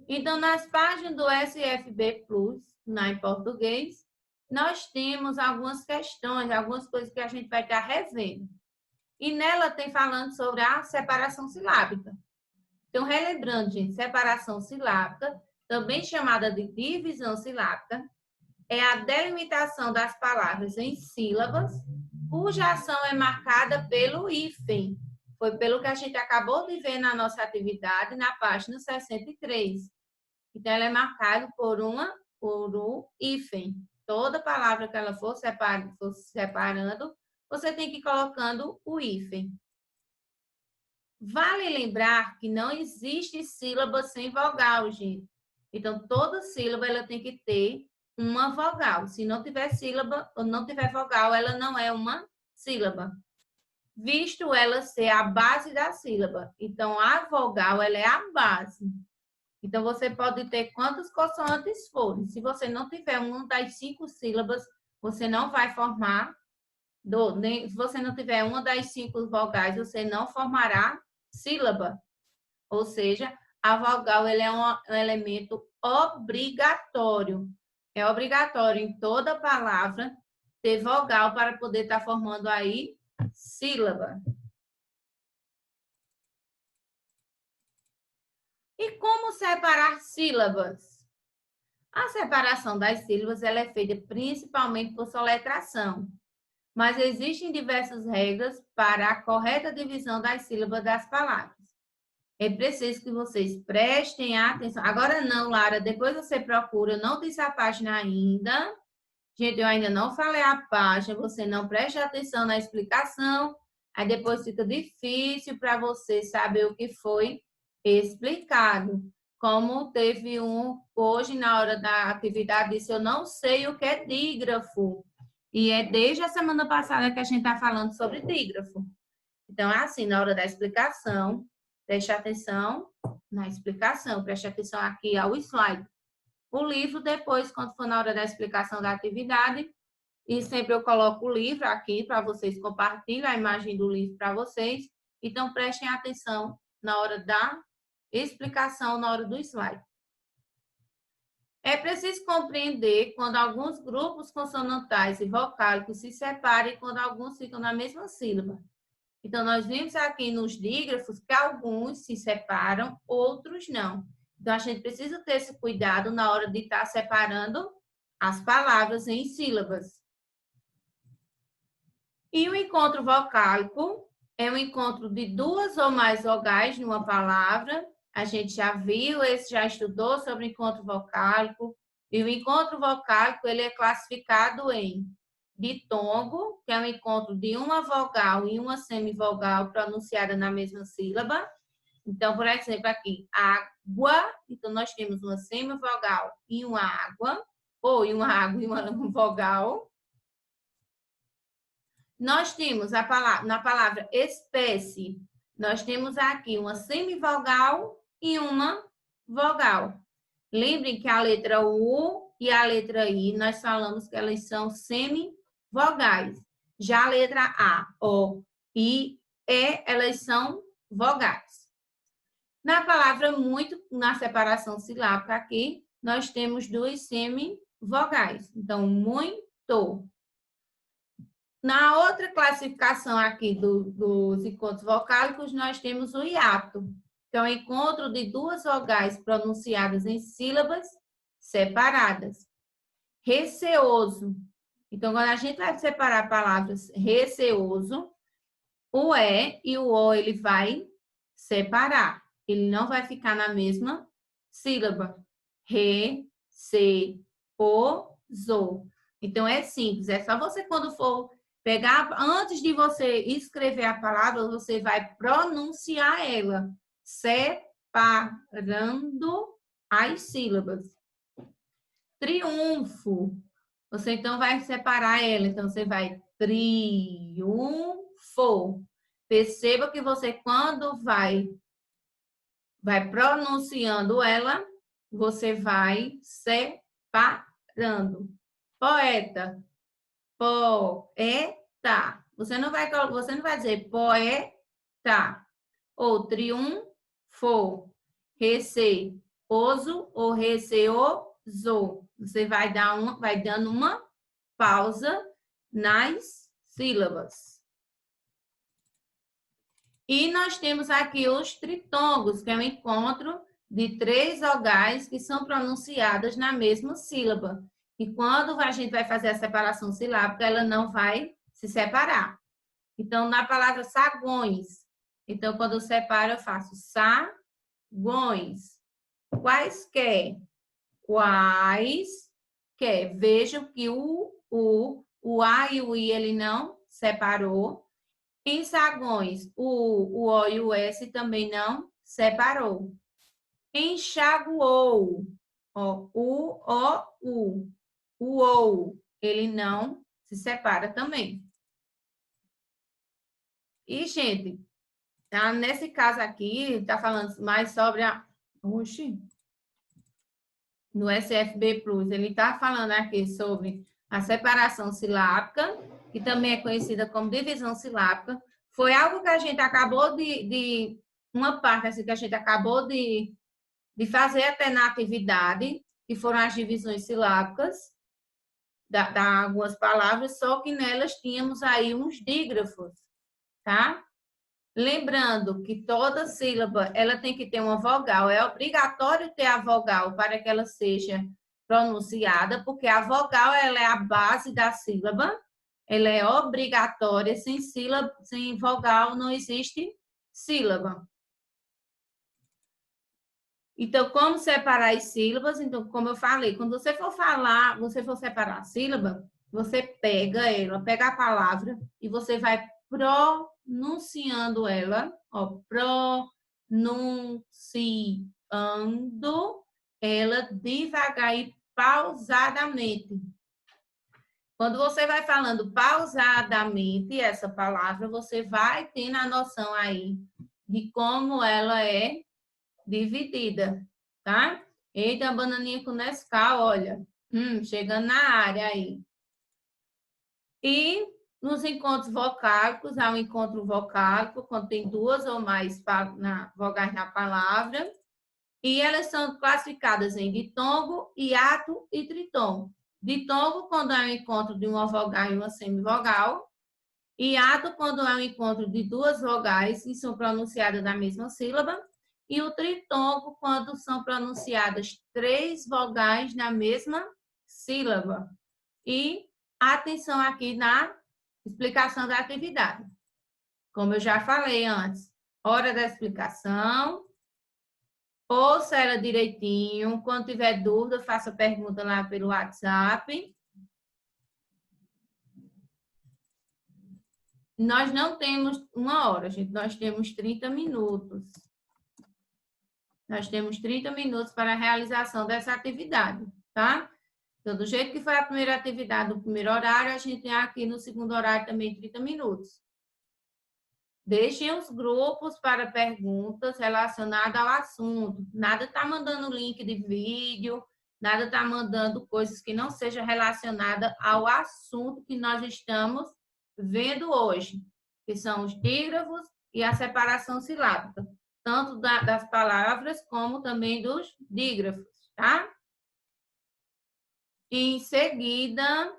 Então, nas páginas do SFB Plus, em português, nós temos algumas questões, algumas coisas que a gente vai estar revendo. E nela tem falando sobre a separação silábica. Então, relembrando, gente, separação silábica, também chamada de divisão silábica, é a delimitação das palavras em sílabas, cuja ação é marcada pelo hífen. Foi pelo que a gente acabou de ver na nossa atividade, na página 63. Então, ela é marcada por um hífen. Toda palavra que ela for separando, você tem que ir colocando o hífen. Vale lembrar que não existe sílaba sem vogal, gente. Então, toda sílaba ela tem que ter uma vogal. Se não tiver sílaba ou não tiver vogal, ela não é uma sílaba. Visto ela ser a base da sílaba. Então, a vogal ela é a base. Então, você pode ter quantas consoantes forem. Se você não tiver uma das 5 sílabas, você não vai formar. Se você não tiver uma das 5 vogais, você não formará sílaba. Ou seja, a vogal ele é um elemento obrigatório. É obrigatório em toda palavra ter vogal para poder estar formando aí sílaba. E como separar sílabas? A separação das sílabas ela é feita principalmente por soletração, mas existem diversas regras para a correta divisão das sílabas das palavras. É preciso que vocês prestem atenção. Agora não, Lara, depois você procura, eu não disse a página ainda. Gente, eu ainda não falei a página, você não preste atenção na explicação, aí depois fica difícil para você saber o que foi explicado. Como teve hoje na hora da atividade, disse, eu não sei o que é dígrafo. E é desde a semana passada que a gente está falando sobre dígrafo. Então, é assim, na hora da explicação, preste atenção na explicação, preste atenção aqui ao slide. O livro, depois, quando for na hora da explicação da atividade, e sempre eu coloco o livro aqui para vocês compartilhar a imagem do livro para vocês. Então, prestem atenção na hora da explicação, na hora do slide. É preciso compreender quando alguns grupos consonantais e vocálicos se separam e quando alguns ficam na mesma sílaba. Então, nós vimos aqui nos dígrafos que alguns se separam, outros não. Então, a gente precisa ter esse cuidado na hora de estar separando as palavras em sílabas. E o encontro vocálico é um encontro de 2 ou mais vogais numa palavra. A gente já viu, já estudou sobre o encontro vocálico. E o encontro vocálico ele é classificado em ditongo, que é um encontro de uma vogal e uma semivogal pronunciada na mesma sílaba. Então, por exemplo, aqui, água. Então, nós temos uma semivogal e uma água, ou uma água e uma vogal. Nós temos na palavra espécie, nós temos aqui uma semivogal e uma vogal. Lembrem que a letra U e a letra I, nós falamos que elas são semivogais. Já a letra A, O, I, E, elas são vogais. Na palavra muito, na separação silábica aqui, nós temos 2 semivogais. Então, muito. Na outra classificação aqui dos encontros vocálicos, nós temos o hiato, que é o encontro de 2 vogais pronunciadas em sílabas separadas. Receoso. Então, quando a gente vai separar palavras receoso, o E e o O ele vai separar. Ele não vai ficar na mesma sílaba. Receoso. Então, é simples. É só você, quando for pegar, antes de você escrever a palavra, você vai pronunciar ela, separando as sílabas. Triunfo. Você, então, vai separar ela. Então, você vai triunfo. Perceba que você, quando vai pronunciando ela, você vai separando. Poeta. Poeta. Você não vai dizer poeta ou triunfo, receoso. oso ou receoso. Você vai dando uma pausa nas sílabas. E nós temos aqui os tritongos, que é o encontro de 3 vogais que são pronunciadas na mesma sílaba. E quando a gente vai fazer a separação silábica, ela não vai se separar. Então, na palavra sagões, então, quando eu separo, eu faço sagões. Quaisquer. Quaisquer. Vejam que o A e o I, ele não separou. Em sagões, o O e o S também não separou. Enxaguou, ó, o ou, ele não se separa também. E, gente, nesse caso aqui, está falando mais sobre a... Oxi, no SFB Plus, ele está falando aqui sobre a separação silábica, que também é conhecida como divisão silábica. Foi algo que a gente acabou uma parte assim, que a gente acabou de fazer até na atividade, que foram as divisões silábicas, da algumas palavras, só que nelas tínhamos aí uns dígrafos, tá? Lembrando que toda sílaba ela tem que ter uma vogal, é obrigatório ter a vogal para que ela seja pronunciada, porque a vogal ela é a base da sílaba, ela é obrigatória, sem sílaba, sem vogal não existe sílaba. Então, como separar as sílabas? Então, como eu falei, quando você for falar, você for separar a sílaba, você pega a palavra e você vai pronunciando ela, ó, pronunciando ela devagar e pausadamente. Quando você vai falando pausadamente essa palavra, você vai tendo a noção aí de como ela é dividida, tá? Eita, a bananinha com Nescau, olha. Chegando na área aí. E nos encontros vocálicos, há um encontro vocálico, quando tem 2 ou mais vogais na palavra. E elas são classificadas em ditongo, hiato e tritongo. Ditongo, quando é um encontro de uma vogal e uma semivogal. Hiato, quando é um encontro de 2 vogais que são pronunciadas na mesma sílaba. E o tritongo, quando são pronunciadas 3 vogais na mesma sílaba. E atenção aqui na explicação da atividade. Como eu já falei antes, hora da explicação. Ouça ela direitinho. Quando tiver dúvida, faça pergunta lá pelo WhatsApp. Nós não temos 1 hora, gente. Nós temos 30 minutos. Nós temos 30 minutos para a realização dessa atividade, tá? Então, do jeito que foi a primeira atividade do primeiro horário, a gente tem aqui no segundo horário também 30 minutos. Deixem os grupos para perguntas relacionadas ao assunto. Nada está mandando link de vídeo, nada está mandando coisas que não sejam relacionadas ao assunto que nós estamos vendo hoje, que são os dígrafos e a separação silábica, tanto das palavras como também dos dígrafos, tá? Em seguida,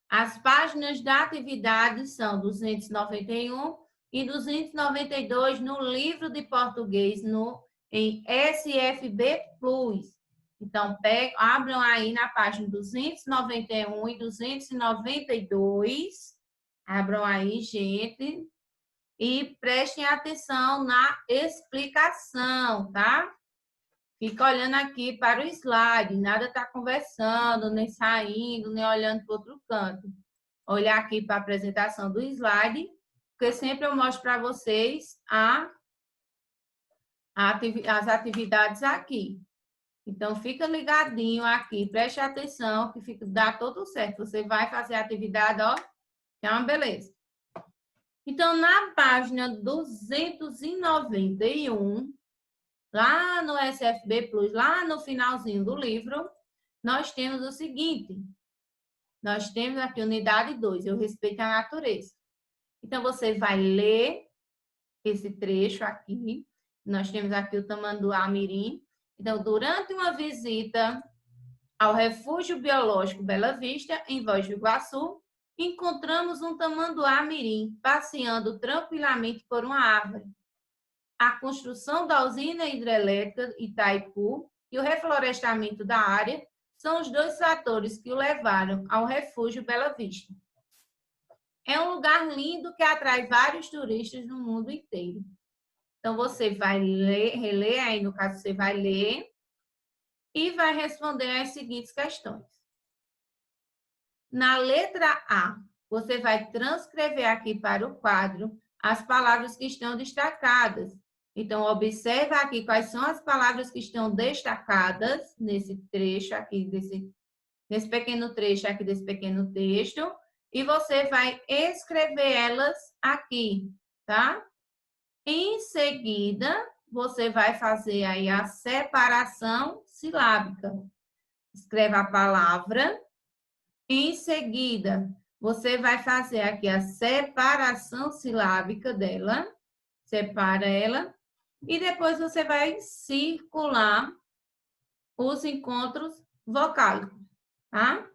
as páginas da atividade são 291 e 292 no livro de português em SFB Plus. Então, abram aí na página 291 e 292. Abram aí, gente. E prestem atenção na explicação, tá? Fica olhando aqui para o slide, nada está conversando, nem saindo, nem olhando para outro canto. Olhar aqui para a apresentação do slide, porque sempre eu mostro para vocês as atividades aqui. Então, fica ligadinho aqui, preste atenção, que dá tudo certo. Você vai fazer a atividade, ó, que é uma beleza. Então, na página 291, lá no SFB Plus, lá no finalzinho do livro, nós temos o seguinte. Nós temos aqui unidade 2, eu respeito a natureza. Então, você vai ler esse trecho aqui. Nós temos aqui o tamanduá mirim. Então, durante uma visita ao Refúgio Biológico Bela Vista, em Foz do Iguaçu, encontramos um tamanduá-mirim passeando tranquilamente por uma árvore. A construção da usina hidrelétrica Itaipu e o reflorestamento da área são os dois fatores que o levaram ao Refúgio Bela Vista. É um lugar lindo que atrai vários turistas no mundo inteiro. Então, você vai ler, reler aí, no caso, você vai ler e vai responder as seguintes questões. Na letra A, você vai transcrever aqui para o quadro as palavras que estão destacadas. Então, observa aqui quais são as palavras que estão destacadas nesse trecho aqui, nesse pequeno trecho aqui desse pequeno texto, e você vai escrever elas aqui, tá? Em seguida, você vai fazer aí a separação silábica. Escreve a palavra. Em seguida, você vai fazer aqui a separação silábica dela. Separa ela. E depois você vai circular os encontros vocálicos, tá?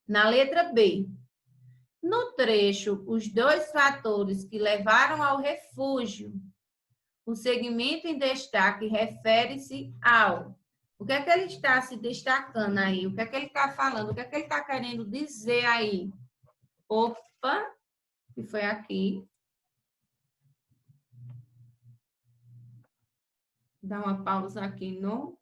Na letra B. No trecho, os dois fatores que levaram ao refúgio, o segmento em destaque refere-se ao. O que é que ele está se destacando aí? O que é que ele está falando? O que é que ele está querendo dizer aí? Opa, que foi aqui. Dá uma pausa aqui no